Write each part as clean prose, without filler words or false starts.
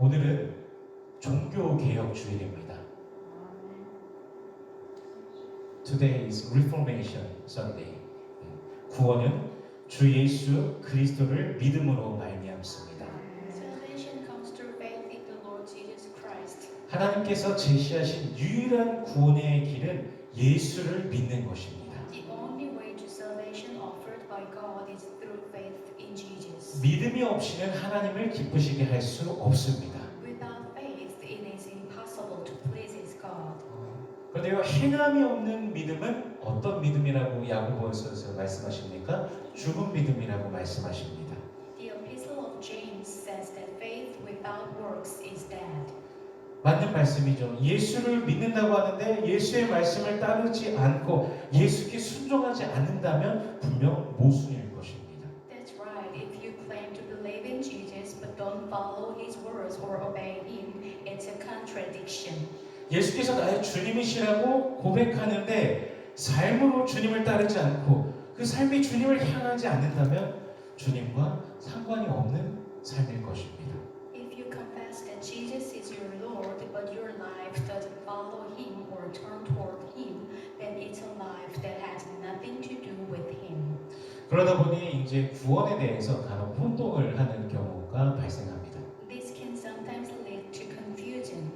오늘은 종교개혁 주일입니다. Today is Reformation Sunday. 구원은 주 예수 그리스도를 믿음으로 말미암습니다. Salvation comes through faith in the Lord Jesus Christ. 하나님께서 제시하신 유일한 구원의 길은 예수를 믿는 것입니다. The only way to salvation offered by God is through faith in Jesus. 믿음이 없이는 하나님을 기쁘시게 할 수 없습니다. Without faith, it is impossible to please His God. 그런데요, 행함이 없는 믿음은 어떤 믿음이라고 야고보서에서 말씀하십니까? 죽은 믿음이라고 말씀하십니다. The Epistle of James says that faith without works is dead. 맞는 말씀이죠. 예수를 믿는다고 하는데 예수의 말씀을 따르지 않고 예수께 순종하지 않는다면 분명 모순일 것입니다. That's right. If you claim to believe in Jesus but don't follow His words or obey Him, it's a contradiction. 예수께서 나의 주님이시라고 고백하는데 삶으로 주님을 따르지 않고 그 삶이 주님을 향하지 않는다면 주님과 상관이 없는 삶일 것입니다. If you confess that Jesus is your Lord, but your life doesn't follow Him or turn toward Him, then it's a life that has nothing to do with Him. 그러다 보니 이제 구원에 대해서 간혹 혼동을 하는 경우가 발생합니다. This can sometimes lead to confusion.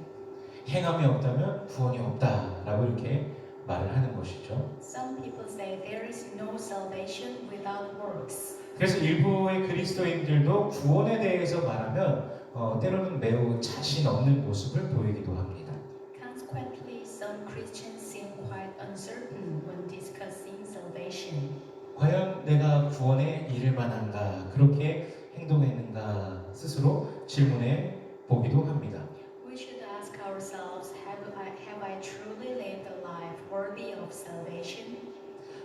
행함이 없다면 구원이 없다라고 이렇게 말을 하는 것이죠. Some people say there is no salvation without works. 그래서 일부의 그리스도인들도 구원에 대해서 말하면 때로는 매우 자신 없는 모습을 보이기도 합니다. Consequently, some Christians seem quite uncertain when discussing salvation. 과연 내가 구원에 이를 만한가 그렇게 행동했는가 스스로 질문해 보기도 합니다. We should ask ourselves, have I truly lived a life worthy of salvation?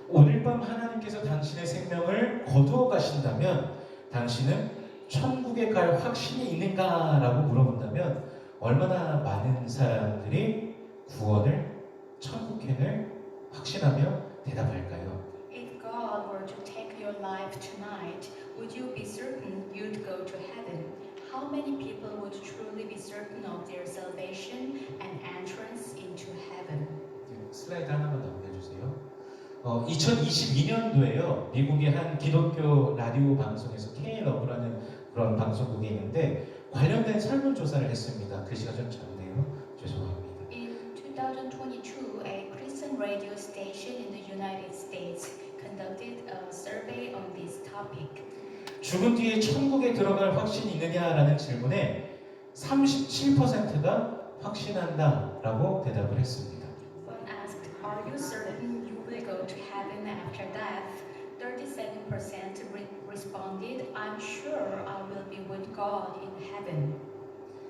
오늘 밤 하나님께서 당신의 생명을 거두어 가신다면 당신은 천국에 갈 확신이 있는가라고 물어본다면 얼마나 많은 사람들이 구원을 천국행을 확신하며 대답할까요? If God were to take your life tonight, would you be certain you'd go to heaven? How many people would truly be certain of their salvation and entrance into heaven? 슬라이드 하나만 넘겨주세요. 2022년도에요. 미국의 한 기독교 라디오 방송에서 K-러브라는 그런 방송국이 있는데 관련된 설문조사를 했습니다. 글씨가 좀 작네요. 죄송합니다. In 2022, a Christian radio station in the United States conducted a survey on this topic. 죽은 뒤에 천국에 들어갈 확신이 있느냐라는 질문에 37%가 확신한다라고 대답을 했습니다. When asked, "Are you certain you will go to heaven after death?" 37% responded, "I'm sure I will be with God in heaven."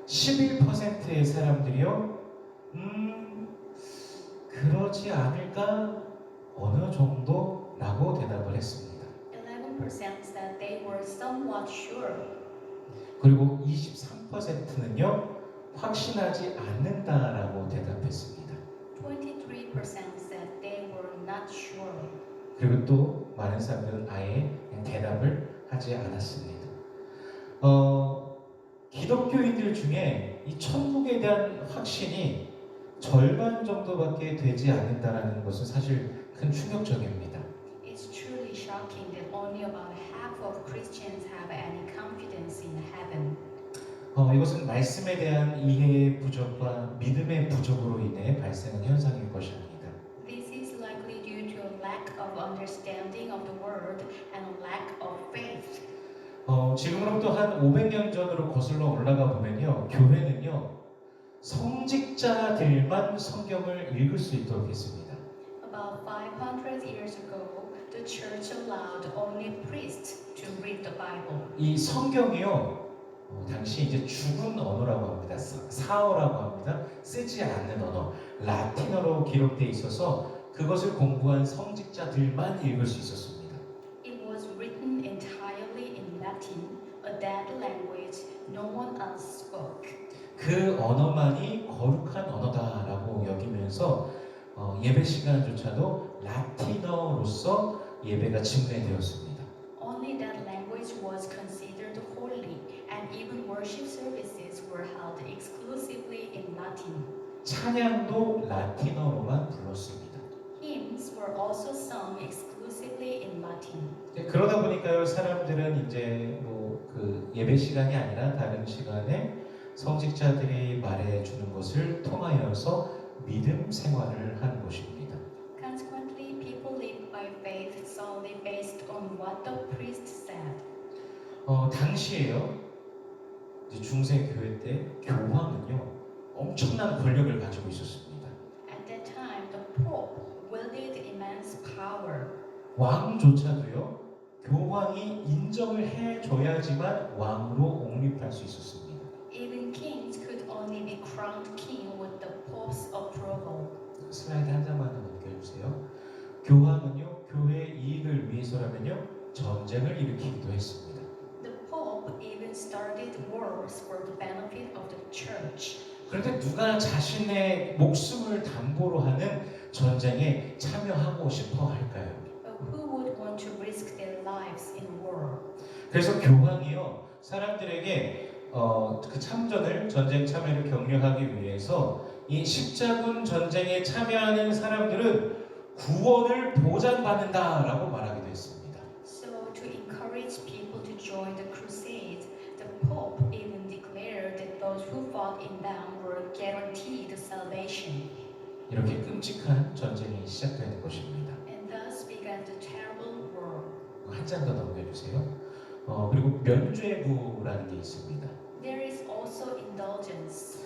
11%의 사람들이요, 그러지 않을까 어느 정도라고 대답을 했습니다. 11% said they were somewhat sure. 그리고 23%는요, 확신하지 않는다라고 대답했습니다. 23% said they were not sure. 그리고 또 많은 사람들은 아예 대답을 하지 않았습니다. 기독교인들 중에 이 천국에 대한 확신이 절반 정도밖에 되지 않는다는 것은 사실 큰 충격적입니다. It's truly shocking that only about half of Christians have any confidence in heaven. 이것은 말씀에 대한 이해의 부족과 믿음의 부족으로 인해 발생한 현상일 것입니다. This is likely due to a lack of understanding of the word and a lack of faith. 지금으로부터 한 500년 전으로 거슬러 올라가 보면요, 교회는요, 성직자들만 성경을 읽을 수 있도록 했습니다. About 500 years ago, the church allowed only priests to read the Bible. 이 성경이요, 당시 이제 죽은 언어라고 합니다. 사어라고 합니다. 쓰지 않는 언어, 라틴어로 기록되어 있어서 그것을 공부한 성직자들만 읽을 수 있었습니다. It was written entirely in Latin, a dead language no one else spoke. 그 언어만이 거룩한 언어다라고 여기면서 예배 시간조차도 라틴어로서 예배가 진행되었습니다. Only that language was considered holy, and even worship services were held exclusively in Latin. 찬양도 라틴어로만 불렀습니다. Hymns were also sung exclusively in Latin. 그러다 보니까요, 사람들은 이제 뭐 그 예배 시간이 아니라 다른 시간에 성직자들이 말해주는 것을 통하여서 믿음 생활을 하는 것입니다. Consequently, people lived by faith solely based on what the priest said. 당시에요, 이제 중세 교회 때 교황은요 엄청난 권력을 가지고 있었습니다. At that time, the Pope wielded immense power. 왕조차도요 교황이 인정을 해줘야지만 왕으로 옹립할 수 있었습니다. Even kings could only be crowned king with the Pope's approval. 슬라이드 한 장만 더 넘겨주세요. 교황은요 교회의 이익을 위해서라면요 전쟁을 일으키기도 했습니다. The Pope even started wars for the benefit of the church. 그런데 누가 자신의 목숨을 담보로 하는 전쟁에 참여하고 싶어 할까요? But who would want to risk their lives in war? 그래서 교황이요 사람들에게 그 참전을 전쟁 참여를 격려하기 위해서 이 십자군 전쟁에 참여하는 사람들은 구원을 보장받는다라고 말하기도 했습니다. So to encourage people to join the crusade, the Pope even declared that those who fought in them were guaranteed salvation. 이렇게 끔찍한 전쟁이 시작되는 것입니다. And thus began the terrible war. 한 장 더 넘겨주세요. 그리고 면죄부라는 게 있습니다. There is also indulgence.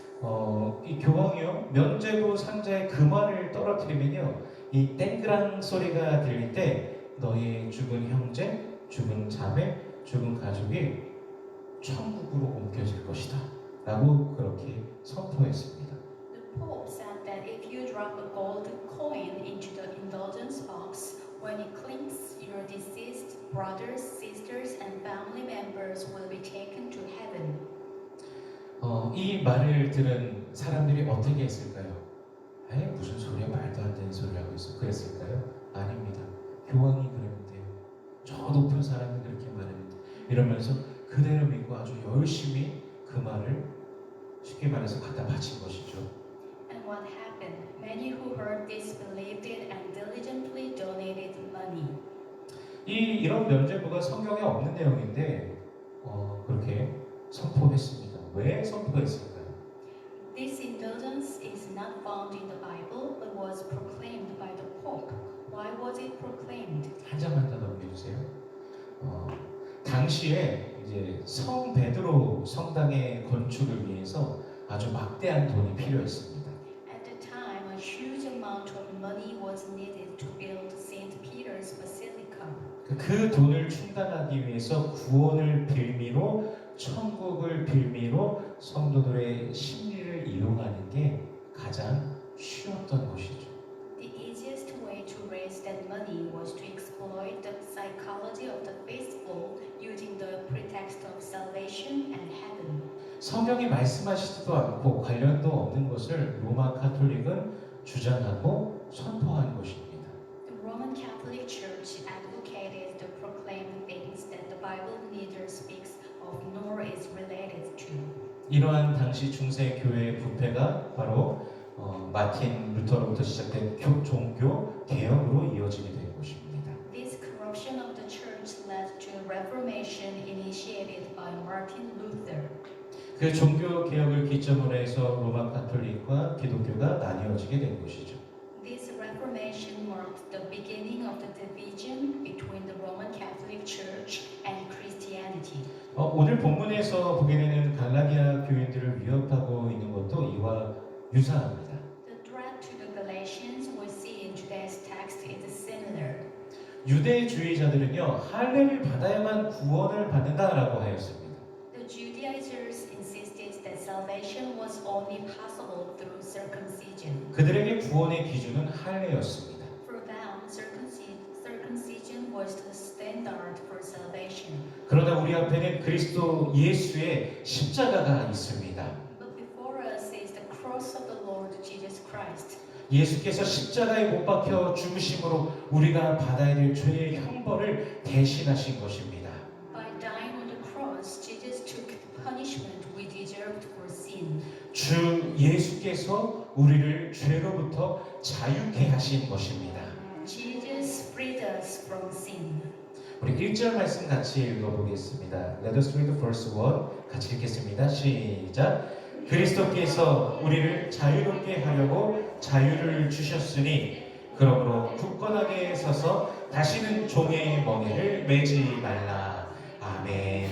이 교황이요 면죄부 상자에 금화를 떨어뜨리면요 이 땡그랑 소리가 들릴 때 너의 죽은 형제, 죽은 자매, 죽은 가족이 천국으로 옮겨질 것이다 라고 그렇게 선포했습니다. The Pope said that if you drop a gold coin into the indulgence box, when it clinks, your deceased brothers, sisters, and family members will be taken to heaven. 이 말을 들은 사람들이 어떻게 했을까요? 에이, 무슨 소리야, 말도 안 되는 소리를 하고 있어. 그랬을까요? 아닙니다. 교황이 그랬는데요. 저 높은 사람이 그렇게 말했는데 이러면서 그대로 믿고 아주 열심히 그 말을 쉽게 말해서 갖다 바친 것이죠. And what happened? Many who heard this believed it and diligently donated money. 이런 면죄부가 성경에 없는 내용인데 그렇게 선포했습니다. 왜 선포했을까요? This indulgence is not found in the Bible, but was proclaimed by the Pope. Why was it proclaimed? 한 장만 더 넘겨주세요. 당시에 이제 성 베드로 성당의 건축을 위해서 아주 막대한 돈이 필요했습니다. At the time, a huge amount of money was needed to build St. Peter's Basilica. 그 돈을 충당하기 위해서 구원을 빌미로 천국을 빌미로 성도들의 심리를 이용하는 게 가장 쉬웠던 것이죠. The easiest way to raise that money was to exploit the psychology of the faithful using the pretext of salvation and heaven. 성경이 말씀하시지도 않고 관련도 없는 것을 로마 카톨릭은 주장하고 선포한 것입니다. The Roman Catholic Church advocated the proclaimed things that the Bible neither speaks of nor is related to. 이러한 당시 중세 교회의 부패가 바로 마틴 루터로부터 시작된 종교 개혁으로 이어지게 된 것입니다. This corruption of the church led to a reformation initiated by Martin Luther. 그 종교 개혁을 기점으로 해서 로마 카톨릭과 기독교가 나뉘어지게 된 것이죠. This reformation marked the beginning of the division between the Roman Catholic Church and Christianity. 오늘 본문에서 보게 되는 갈라디아 교인들을 위협하고 있는 것도 이와 유사합니다. The threat to the Galatians we see in today's text is similar. 유대주의자들은요 할례를 받아야만 구원을 받는다라고 하였습니다. The Judaizers insisted that salvation was only possible through circumcision. 그들에게 구원의 기준은 할례였습니다. For them, circumcision was the standard for salvation. 그러나 우리 앞에는 그리스도 예수의 십자가가 있습니다. But before us is the cross of the Lord Jesus Christ. 예수께서 십자가에 못 박혀 죽으심으로 우리가 받아야 될 죄의 형벌을 대신하신 것입니다. By dying on the cross, Jesus took the punishment we deserved for 주 예수께서 우리를 죄로부터 자유케 하신 것입니다. Jesus freed us from sin. 우리 1절 말씀 같이 읽어보겠습니다. Let us read the first one. 같이 읽겠습니다. 시작. 그리스도께서 우리를 자유롭게 하려고 자유를 주셨으니 그러므로 굳건하게 서서 다시는 종의 멍에를 매지 말라. 아멘.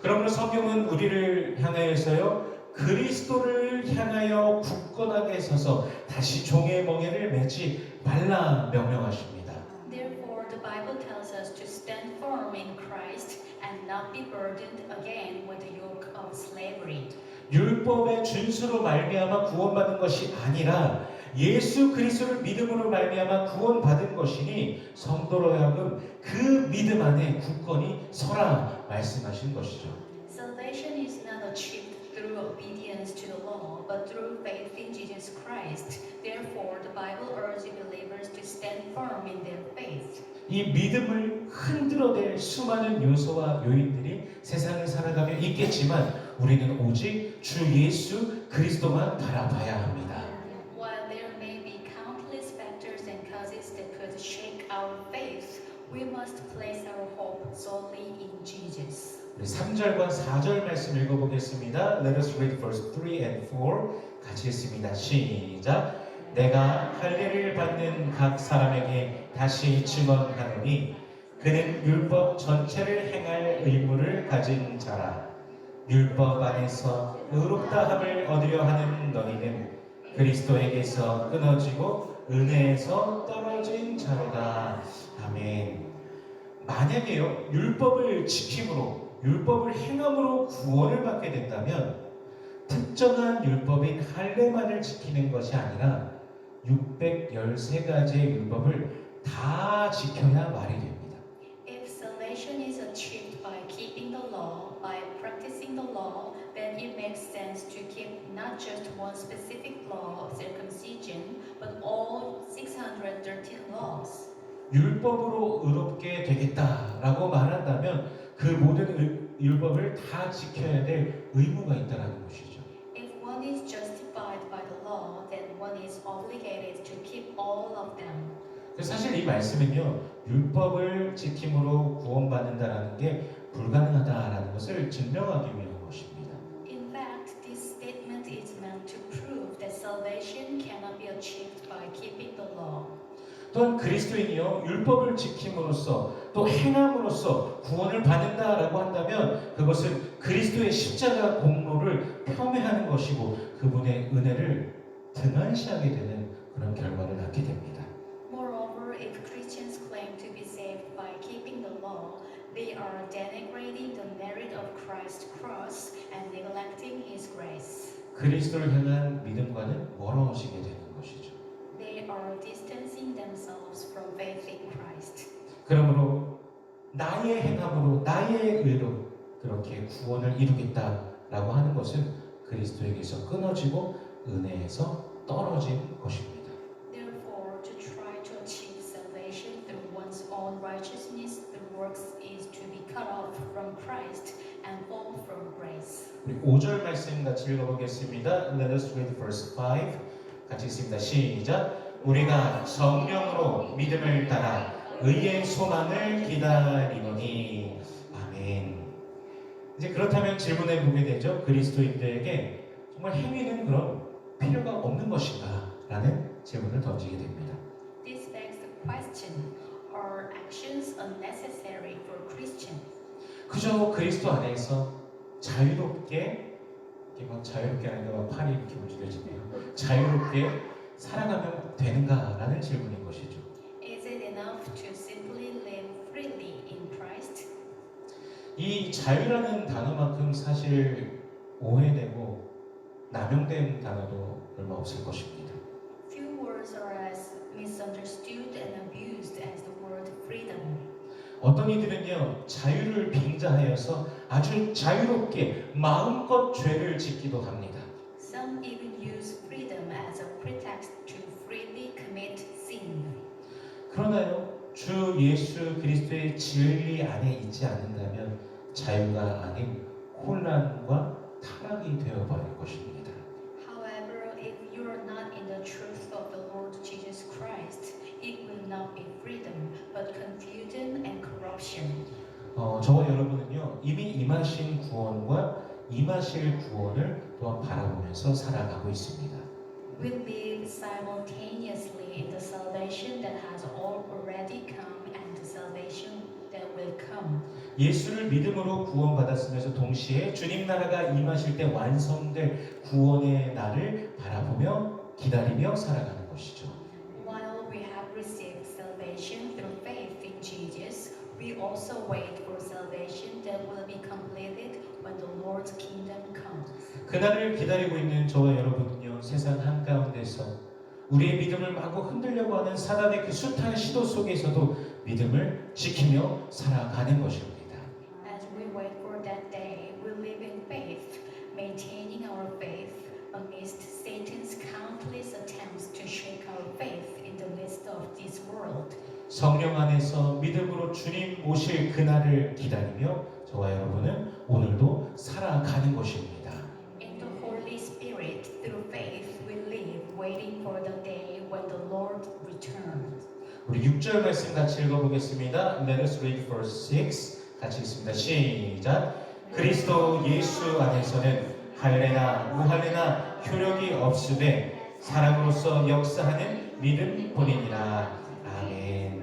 그러므로 성경은 우리를 향하여서요 그리스도를 향하여 굳건하게 서서 다시 종의 멍에를 매지 말라 명령하십니다. Therefore, the Bible tells us to stand firm in Christ and not be burdened again with the yoke of slavery. 율법의 준수로 말미암아 구원받은 것이 아니라 예수 그리스도를 믿음으로 말미암아 구원받은 것이니 성도로 하여금 그 믿음 안에 굳건히 서라 말씀하신 것이죠. Salvation is not achieved through obedience to the law, but through faith in Jesus Christ. Therefore, the Bible urges believers to stand firm in their faith. 이 믿음을 흔들어댈 수많은 요소와 요인들이 세상을 살아가며 있겠지만 우리는 오직 주 예수 그리스도만 바라봐야 합니다. While there may be countless factors and causes that could shake our faith, we must place our hope solely in Jesus. 우리 3절과 4절 말씀 읽어보겠습니다. Let us read verse 3 and 4 같이 읽습니다. 시작. 내가 할례를 받는 각 사람에게 다시 증언하노니 그는 율법 전체를 행할 의무를 가진 자라. 율법 안에서 의롭다함을 얻으려 하는 너희는 그리스도에게서 끊어지고 은혜에서 떨어진 자로다. 아멘. 만약에요 율법을 지킴으로 율법을 행함으로 구원을 받게 된다면 특정한 율법인 할례만을 지키는 것이 아니라 613가지의 율법을 다 지켜야 말이 됩니다. If salvation is achieved by keeping the law, by practicing the law, then it makes sense to keep not just one specific law of circumcision, but all 613 laws. 율법으로 의롭게 되겠다라고 말한다면 그 모든 율법을 다 지켜야 될 의무가 있다는 것이죠. If one is justified by the law, then one is obligated to keep all of them. 그래서 사실 이 말씀은요 율법을 지킴으로 구원받는다라는 게 불가능하다라는 것을 증명하기 위한 것입니다. In fact, this statement is meant to prove that salvation cannot be achieved by keeping the law. 또한 그리스도인이요 율법을 지킴으로써 또 행함으로써 구원을 받는다라고 한다면 그것은 그리스도의 십자가 공로를 폄훼하는 것이고 그분의 은혜를 등한시하게 되는 그런 결과를 낳게 됩니다. Moreover, if Christians claim to be saved by keeping the law, they are denigrating the merit of Christ's cross and neglecting His grace. 그리스도를 향한 믿음과는 멀어지게 되는 것이죠. They are distancing themselves from faith in Christ. 그러므로 나의 행함으로 나의 의로 그렇게 구원을 이루겠다라고 하는 것은 그리스도에게서 끊어지고 은혜에서 떨어진 것입니다. Therefore, to try to achieve salvation through one's own righteousness, the works is to be cut off from Christ and fall from grace. 우리 5절 말씀 같이 읽어보겠습니다. Let us read verse 5. 같이 읽습니다. 시작. 우리가 성령으로 믿음을 따라 의의 소망을 기다리노니. 아멘. 이제 그렇다면 질문해 보게 되죠. 그리스도인들에게 정말 행위는 그럼 필요가 없는 것인가? 라는 질문을 던지게 됩니다. This begs the question, are actions unnecessary for Christians? 그저 그리스도 안에서 자유롭게 이렇게 막 자유롭게 하니까 막 팔이 이렇게 움직여지네요. 자유롭게 살아가면 되는가라는 질문인 것이죠. Is it enough to simply live freely in Christ? 이 자유라는 단어만큼 사실 오해되고 남용된 단어도 얼마 없을 것입니다. Few words are as misunderstood and abused as the word freedom. 어떤 이들은요 자유를 빙자하여서 아주 자유롭게 마음껏 죄를 짓기도 합니다. Some even use freedom as a pretext to freely commit sin. 그러나요 주 예수 그리스도의 진리 안에 있지 않는다면 자유가 아닌 혼란과 타락이 되어버릴 것입니다. if you are not in the truth of the Lord Jesus Christ, it will not be freedom, but confusion and corruption. 저와 여러분은요 이미 임하신 구원과 임하실 구원을 또한 바라보면서 살아가고 있습니다. We live simultaneously in the salvation that has already come and the salvation that will come. 예수를 믿음으로 구원받았으면서 동시에 주님 나라가 임하실 때 완성될 구원의 날을 바라보며 기다리며 살아가는 것이죠. While we have received salvation through faith in Jesus, we also wait for salvation that will be completed when the Lord's kingdom comes. 그날을 기다리고 있는 저와 여러분은요 세상 한가운데서 우리의 믿음을 마구 흔들려고 하는 사단의 그 숱한 시도 속에서도 믿음을 지키며 살아가는 것입니다. As we wait for that day, we live in faith, maintaining our faith amidst Satan's countless attempts to shake our faith in the midst of this world. 성령 안에서 믿음으로 주님 오실 그날을 기다리며 저와 여러분은 오늘도 살아가는 것입니다. In the Holy Spirit, through faith, we live, waiting for the day when the Lord returns. 우리 6절 말씀 같이 읽어보겠습니다. Let us read verse 6. 같이 읽습니다. 시작. 그리스도 예수 안에서는 할례나 무할례나 효력이 없으되 사람으로서 역사하는 믿음 본이니라. 아멘.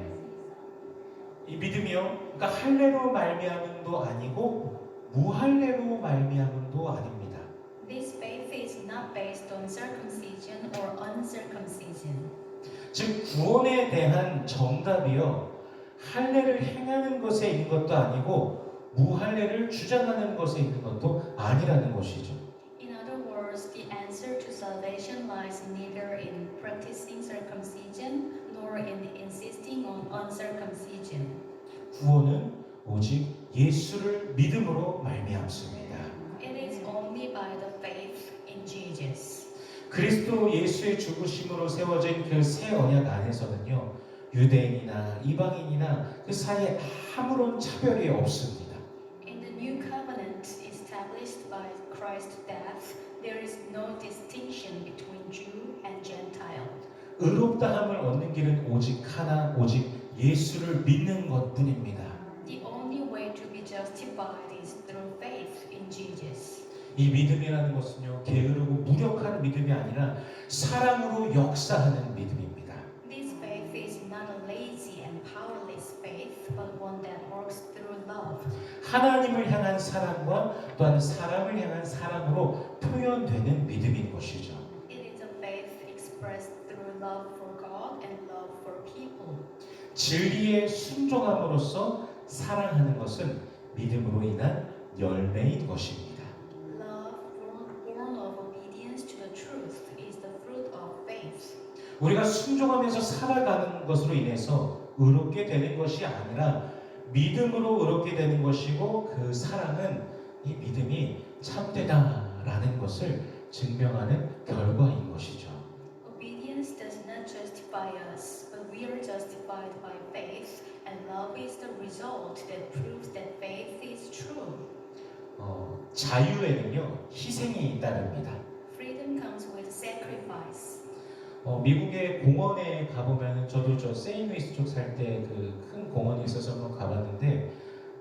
이 믿음이요, 그러니까 할례로 말미암음도 아니고 무할례로 말미암음도 아닙니다. This faith is not based on circumcision or uncircumcision. 즉 구원에 대한 정답이요 할례를 행하는 것에 있는 것도 아니고 무할례를 주장하는 것에 있는 것도 아니라는 것이죠. In other words, the answer to salvation lies neither in practicing circumcision nor in insisting on uncircumcision. 구원은 오직 예수를 믿음으로 말미암습니다. It is only by the faith in Jesus. 그리스도 예수의 죽으심으로 세워진 그 새 언약 안에서는요 유대인이나 이방인이나 그 사이에 아무런 차별이 없습니다. In the new covenant established by Christ's death, there is no distinction between Jew and Gentile. 의롭다함을 얻는 길은 오직 하나, 오직 예수를 믿는 것뿐입니다. The only way to be justified is through faith in Jesus. 이 믿음이라는 것은요 게으르고 무력한 믿음이 아니라 사랑으로 역사하는 믿음입니다. This faith is not a lazy and powerless faith, but one that works through love. 하나님을 향한 사랑과 또한 사람을 향한 사랑으로 표현되는 믿음인 것이죠. It is a faith expressed through love for God and love for people. 진리에 순종함으로써 사랑하는 것은 믿음으로 인한 열매인 것입니다. Love born of obedience to the truth is the fruit of faith. 우리가 순종하면서 살아가는 것으로 인해서 의롭게 되는 것이 아니라 믿음으로 의롭게 되는 것이고 그 사랑은 이 믿음이 참되다라는 것을 증명하는 결과인 것이죠. Obedience does not justify us, but we are justified by faith, and love is the result that proves that faith is true. 자유에는요 희생이 따릅니다. Freedom comes with sacrifice. 미국의 공원에 가보면 저도 저 세인루이스 쪽 살 때 그 큰 공원에 있어서 한번 가봤는데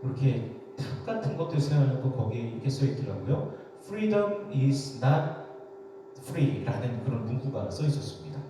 이렇게 탑 같은 것도 세워놓고 거기에 이렇게 써 있더라고요. Freedom is not free라는 그런 문구가 써 있었습니다.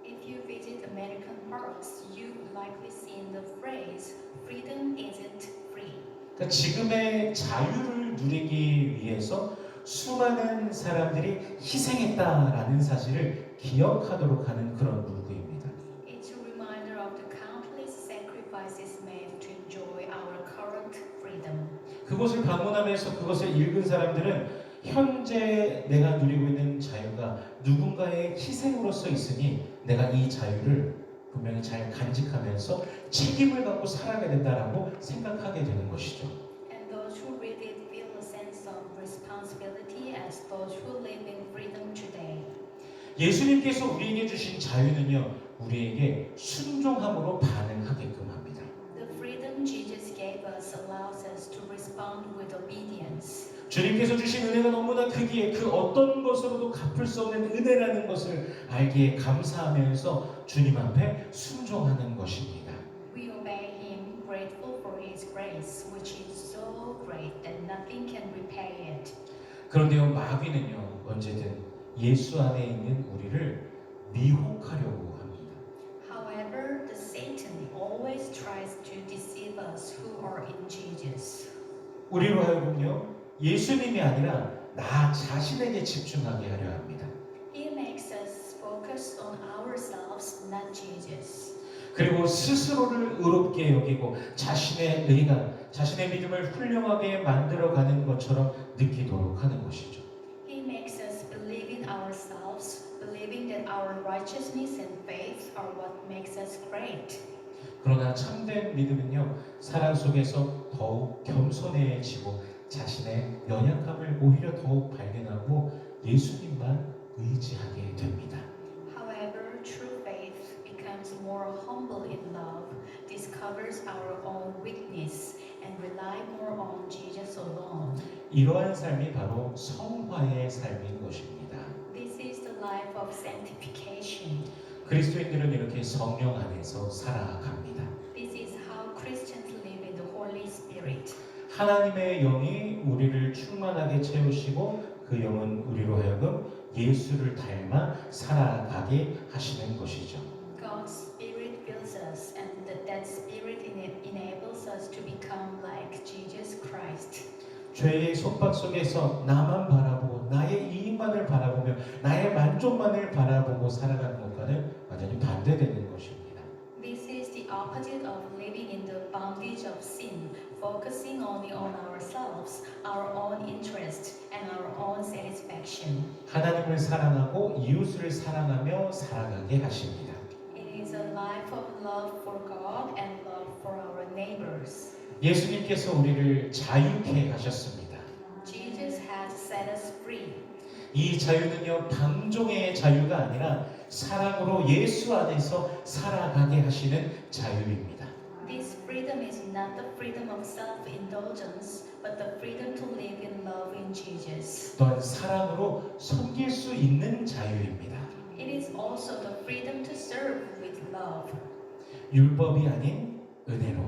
If you visit American parks, you will likely see the phrase "freedom isn't free." 그러니까 지금의 자유를 누리기 위해서 수많은 사람들이 희생했다라는 사실을 기억하도록 하는 그런 문구입니다. It's a reminder of the countless sacrifices made to enjoy our current freedom. 그곳을 방문하면서 그것을 읽은 사람들은 현재 내가 누리고 있는 자유가 누군가의 희생으로서 있으니 내가 이 자유를 분명히 잘 간직하면서 책임을 갖고 살아가야 된다라고 생각하게 되는 것이죠. And those who read it feel a sense of responsibility as those who live in freedom today. 예수님께서 우리에게 주신 자유는요, 우리에게 순종함으로 반응하게끔 합니다. The freedom Jesus gave us allows us to respond with obedience. 주님께서 주신 은혜가 너무나 크기에 그 어떤 것으로도 갚을 수 없는 은혜라는 것을 알기에 감사하면서 주님 앞에 순종하는 것입니다. We obey Him, grateful for His grace, which is so great that nothing can repay it. 그런데요, 마귀는요, 언제든 예수 안에 있는 우리를 미혹하려고 합니다. However, the Satan always tries to deceive us who are in Jesus. 우리로 하여금요, 예수님이 아니라 나 자신에게 집중하게 하려 합니다. He makes us focus on ourselves, not Jesus. 그리고 스스로를 의롭게 여기고 자신의 의가, 자신의 믿음을 훌륭하게 만들어가는 것처럼 느끼도록 하는 것이죠. He makes us believe in ourselves, believing that our righteousness and faith are what makes us great. 그러나 참된 믿음은요, 사랑 속에서 더욱 겸손해지고 자신의 연약함을 오히려 더욱 발견하고 예수님만 의지하게 됩니다. However, true faith becomes more humble in love, discovers our own weakness, and rely more on Jesus alone. 이러한 삶이 바로 성화의 삶인 것입니다. This is the life of sanctification. 그리스도인들은 이렇게 성령 안에서 살아갑니다. This is how Christians live in the Holy Spirit. 하나님의 영이 우리를 충만하게 채우시고 그 영은 우리로 하여금 예수를 닮아 살아가게 하시는 것이죠. God's Spirit fills us, and that Spirit enables us to become like Jesus Christ. 죄의 속박 속에서 나만 바라보고 나의 이익만을 바라보며 나의 만족만을 바라보고 살아가는 것과는 완전히 반대되는 것입니다. This is the opposite of living in the bondage of sin, focusing only on ourselves, our own interest, and our own satisfaction. 하나님을 사랑하고 이웃을 사랑하며 살아가게 하십니다. It is a life of love for God and love for our neighbors. 예수님께서 우리를 자유케 하셨습니다. Jesus has set us free. 이 자유는요, 방종의 자유가 아니라 사랑으로 예수 안에서 살아가게 하시는 자유입니다. This freedom is not the freedom of self-indulgence, but the freedom to live in love in Jesus. 또한 사랑으로 섬길 수 있는 자유입니다. It is also the freedom to serve with love. 율법이 아닌 은혜로,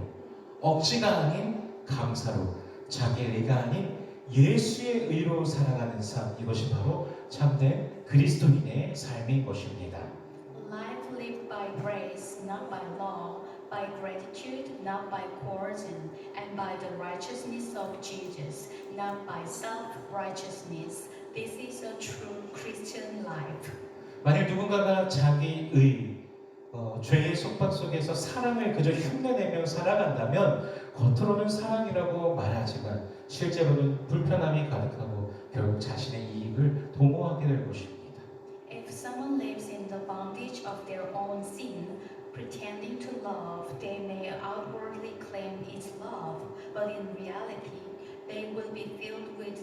억지가 아닌 감사로, 자기의 의가 아닌 예수의 의로 살아가는 삶, 이것이 바로 참된 그리스도인의 삶인 것입니다. Life lived by grace, not by law, by gratitude, not by coercion, and by the righteousness of Jesus, not by self-righteousness. This is a true Christian life. 만일 누군가가 자기의 죄의 속박 속에서 사랑을 그저 흉내내며 살아간다면 겉으로는 사랑이라고 말하지만 실제로는 불편함이 가득하고 결국 자신의 이익을 도모하게 될 것입니다. If someone lives in the bondage of their own sin, pretending to love, they may outwardly claim it's love, but in reality, they will be filled with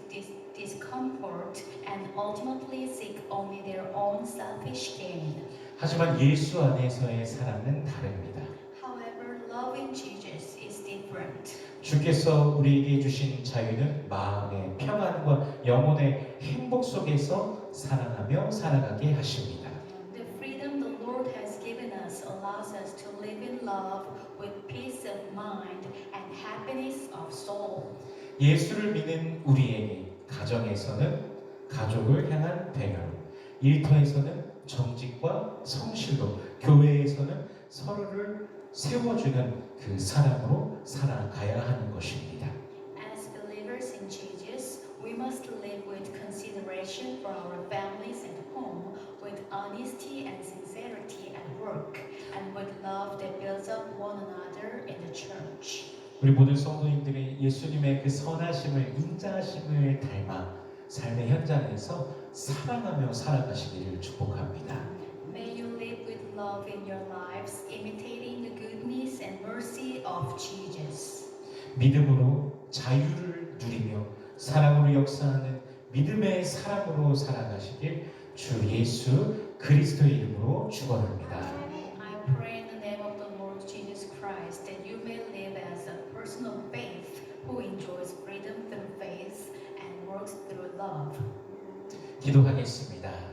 discomfort and ultimately seek only their own selfish gain. 하지만 예수 안에서의 사랑은 다릅니다. However, love in Jesus is different. 주께서 우리에게 주신 자유는 마음의 평안과 영혼의 행복 속에서 사랑하며 살아가게 하십니다. The freedom the Lord has given us allows us to live in love with peace of mind and happiness of soul. 예수를 믿는 우리에게 가정에서는 가족을 향한 배려, 일터에서는 정직과 성실로, 교회에서는 서로를 세워주는 그 사랑으로 살아가야 하는 것입니다. As believers in Jesus, we must live with consideration for our families at home, with honesty and sincerity at work, and with love that builds up one another in the church. 우리 모든 성도님들이 예수님의 그 선하심을, 인자하심을 닮아 삶의 현장에서 사랑하며 살아가시기를 축복합니다. May you live with love in your lives, imitating the goodness and mercy of Jesus. 믿음으로 자유를 누리며 사랑으로 역사하는 믿음의 사랑으로 살아가시길 주 예수 그리스도의 이름으로 축원합니다. I pray in the name of the Lord Jesus Christ that you may live as a person of faith who enjoys freedom through faith and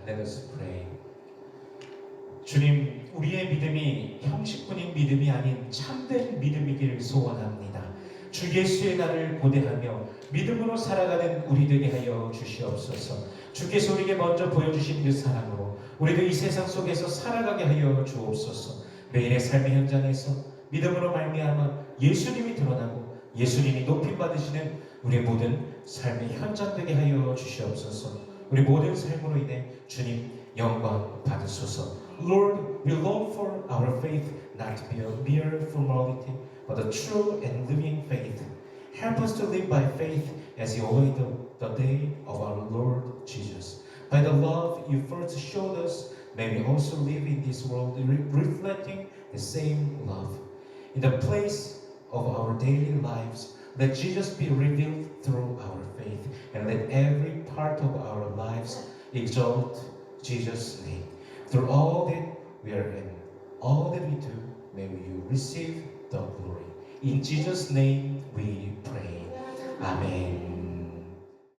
Let us pray. 주님, 우리의 믿음이 형식뿐인 믿음이 아닌 참된 믿음이기를 소원합니다. 주 예수의 날을 고대하며 믿음으로 살아가는 우리 되게 하여 주시옵소서. 주께서 우리에게 먼저 보여주신 그 사랑으로 우리도 이 세상 속에서 살아가게 하여 주옵소서. 매일의 삶의 현장에서 믿음으로 말미암아 예수님이 드러나고 예수님이 높임 받으시는 우리의 모든 삶의 현장 되게 하여 주시옵소서. 우리 모든 삶으로 인해 주님 영광 받으소서. Lord, we long for our faith not to be a mere formality, but a true and living faith. Help us to live by faith as you await the day of our Lord Jesus. By the love you first showed us, may we also live in this world reflecting the same love. In the place of our daily lives, let Jesus be revealed through our faith, and let every part of our lives exalt Jesus' name. Through all that we are in, all that we do, may you receive the glory. In Jesus' name we pray. Amen.